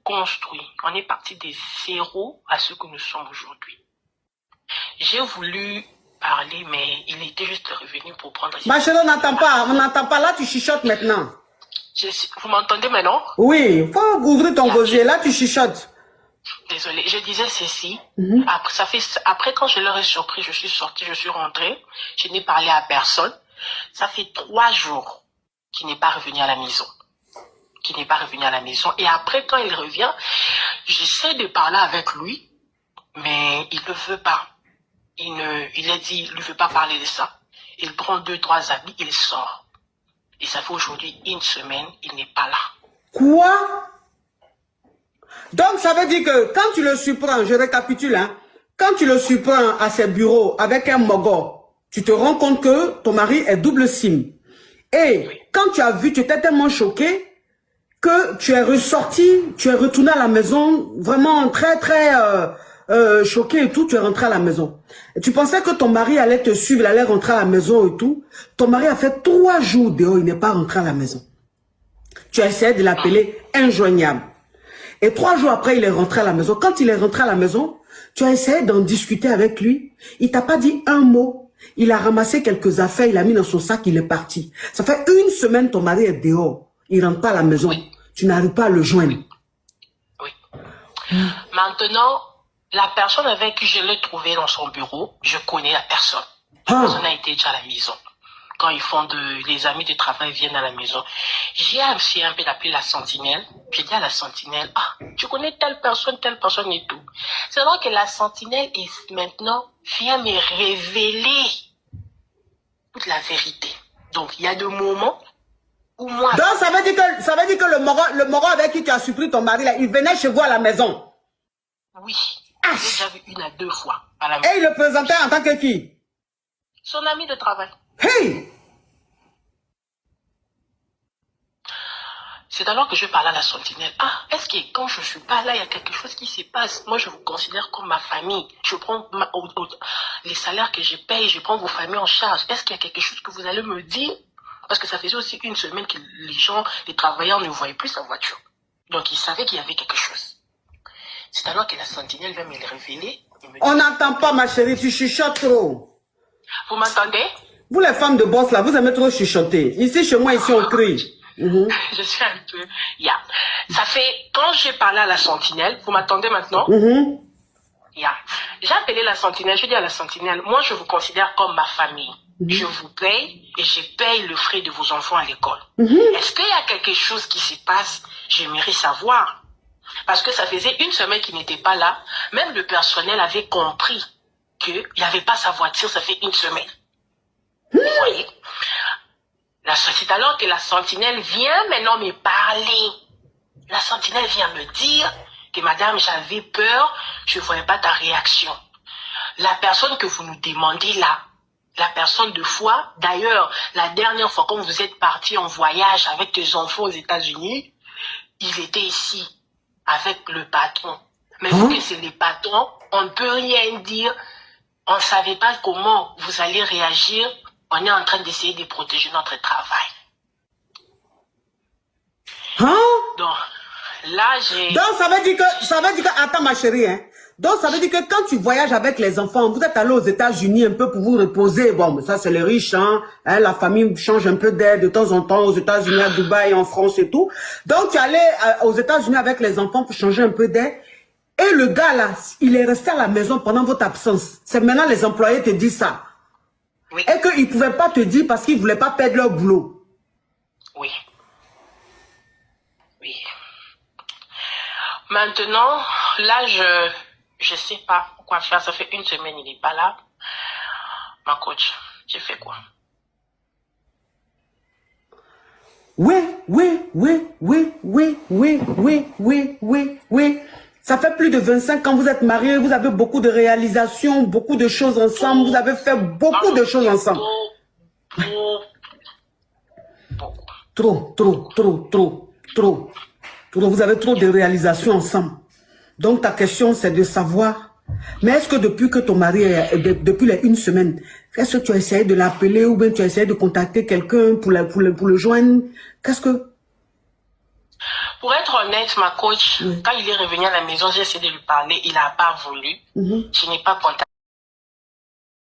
construit. On est parti de zéro à ce que nous sommes aujourd'hui. J'ai voulu parler, mais il était juste revenu pour prendre... Ma chérie, on n'entend pas. Là, tu chuchotes maintenant. Vous m'entendez maintenant? Oui, il faut ouvrir ton gosier. Là, tu chuchotes. Désolée, je disais ceci. Après, quand je leur ai surpris, je suis sortie, je suis rentrée. Je n'ai parlé à personne. Ça fait 3 jours qu'il n'est pas revenu à la maison. Et après, quand il revient, j'essaie de parler avec lui, mais il ne veut pas. Il a dit, il ne veut pas parler de ça. Il prend 2-3 habits, il sort. Et ça fait aujourd'hui 1 semaine, il n'est pas là. Quoi? Donc, ça veut dire que quand tu le surprends, je récapitule, hein, quand tu le surprends à ses bureaux avec un mogo, tu te rends compte que ton mari est double SIM. Et oui, quand tu as vu, tu étais tellement choqué que tu es ressorti, tu es retourné à la maison, vraiment très choqué et tout, tu es rentré à la maison. Et tu pensais que ton mari allait te suivre, il allait rentrer à la maison et tout. Ton mari a fait 3 jours dehors, il n'est pas rentré à la maison. Tu as essayé de l'appeler injoignable. Et 3 jours après, il est rentré à la maison. Quand il est rentré à la maison, tu as essayé d'en discuter avec lui. Il t'a pas dit un mot. Il a ramassé quelques affaires, il a mis dans son sac, il est parti. Ça fait 1 semaine, ton mari est dehors. Il rentre pas à la maison. Oui. Tu n'arrives pas à le joindre. Oui. Maintenant, la personne avec qui je l'ai trouvé dans son bureau, je connais la personne. La personne a été déjà à la maison. Quand ils font les amis de travail viennent à la maison. J'ai essayé un peu d'appeler la sentinelle. J'ai dit à la sentinelle, ah, tu connais telle personne et tout. C'est vrai que la sentinelle maintenant vient me révéler toute la vérité. Donc, il y a des moments où moi... Donc, ça veut dire que le moro avec qui tu as surpris ton mari, là, il venait chez vous à la maison? Oui. J'ai déjà vu 1 à 2 fois à la maison. Et il le présentait en tant que qui? Son ami de travail. Hey! C'est alors que je parle à la sentinelle. Ah, est-ce que quand je ne suis pas là, il y a quelque chose qui se passe? Moi, je vous considère comme ma famille. Je prends les salaires que je paye, je prends vos familles en charge. Est-ce qu'il y a quelque chose que vous allez me dire? Parce que ça faisait aussi 1 semaine que les travailleurs ne voyaient plus sa voiture. Donc, ils savaient qu'il y avait quelque chose. C'est alors que la sentinelle vient me le révéler. On n'entend pas, ma chérie, tu chuchotes trop. Vous m'entendez? Vous, les femmes de boss, là, vous aimez trop chuchoter. Ici, chez moi, ici, on crie. Je suis un peu... Ça fait... Quand j'ai parlé à la sentinelle, vous m'attendez maintenant? J'ai appelé la sentinelle, je dis à la sentinelle, moi, je vous considère comme ma famille. Je vous paye et je paye le frais de vos enfants à l'école. Est-ce qu'il y a quelque chose qui se passe? J'aimerais savoir. Parce que ça faisait 1 semaine qu'il n'était pas là. Même le personnel avait compris qu'il n'y avait pas sa voiture, ça fait 1 semaine. Vous voyez? C'est alors que la sentinelle vient maintenant me parler. La sentinelle vient me dire que madame, j'avais peur, je ne voyais pas ta réaction. La personne que vous nous demandez là, la personne de foi, d'ailleurs, la dernière fois quand vous êtes parti en voyage avec tes enfants aux États-Unis, il était ici avec le patron. Mais vu que c'est le patron, on ne peut rien dire. On ne savait pas comment vous allez réagir. On est en train d'essayer de protéger notre travail. Donc, là, j'ai... Donc, ça veut dire que, attends ma chérie, hein. Donc, ça veut dire que quand tu voyages avec les enfants, vous êtes allé aux États-Unis un peu pour vous reposer. Bon, mais ça, c'est les riches, hein. La famille change un peu d'air de temps en temps aux États-Unis, à Dubaï, en France et tout. Donc, tu es allé aux États-Unis avec les enfants pour changer un peu d'air. Et le gars, là, il est resté à la maison pendant votre absence. C'est maintenant les employés te disent ça. Oui. Et qu'ils ne pouvaient pas te dire parce qu'ils ne voulaient pas perdre leur boulot. Oui. Oui. Maintenant, là, je ne sais pas quoi faire. Ça fait 1 semaine, il n'est pas là. Ma coach, j'ai fait quoi? Oui. Ça fait plus de 25 ans que vous êtes mariés, vous avez beaucoup de réalisations, beaucoup de choses ensemble, vous avez fait beaucoup de choses ensemble. Trop. Vous avez trop de réalisations ensemble. Donc ta question c'est de savoir, mais est-ce que depuis que ton mari depuis les 1 semaine, est-ce que tu as essayé de l'appeler ou bien tu as essayé de contacter quelqu'un pour le joindre? Qu'est-ce que... Pour être honnête, ma coach, quand il est revenu à la maison, j'ai essayé de lui parler, il n'a pas voulu. Je n'ai pas contacté